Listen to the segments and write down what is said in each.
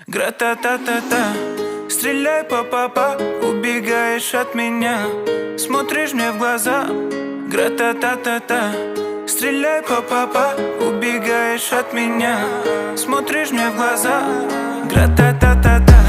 Гра-та-та-та-та, стреляй па-па-па, убегаешь от меня, смотришь мне в глаза. Гра-та-та-та-та, стреляй па-па-па, убегаешь от меня, смотришь мне в глаза. Гра-та-та-та-та,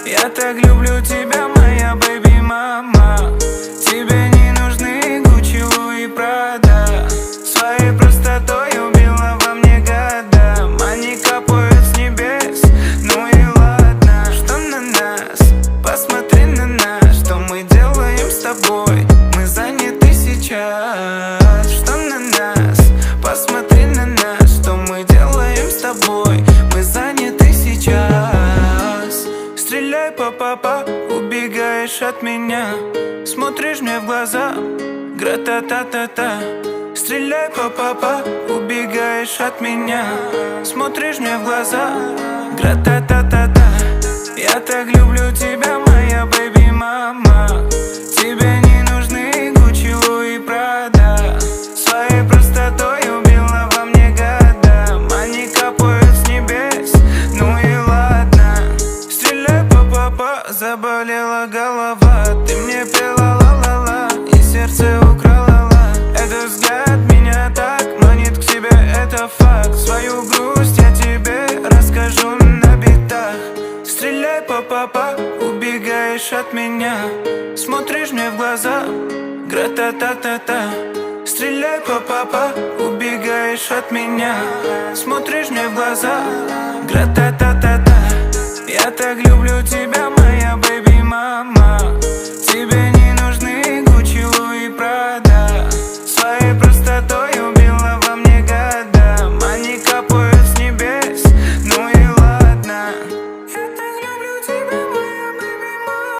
я так люблю тебя, моя бэйби-мама. Тебе не нужны Гуччи, Луи, Прада. Своей простотой убила во мне года. Они капают с небес, ну и ладно. Что на нас? Посмотри на нас. Что мы делаем с тобой? Мы заняты сейчас. Что на нас? Посмотри на нас. Что мы делаем с тобой? Мы заняты сейчас. Стреляй па-па-па, убегаешь от меня, смотришь мне в глаза. Гра-та-та-та-та, стреляй па-па-па, убегаешь от меня, смотришь мне в глаза. Гра-та-та-та-та, я так люблю тебя, моя бэйби-мама. Тебе не нужны Гуччи, Луи, Прада. Своей простотой убила во мне года. Они капают с небес, ну и ладно. Стреляй па-па-па, заболела голова. Ты мне пела ла-ла-ла и сердце украла. Этот взгляд меня так манит к себе, это факт. Свою грусть я тебе расскажу на битах. Стреляй па-па-па, убегаешь от меня, смотришь мне в глаза. Гра-та-та-та-та, стреляй па-па-па, убегаешь от меня, смотришь мне в глаза. Гра-та-та-та-та, я так люблю тебя.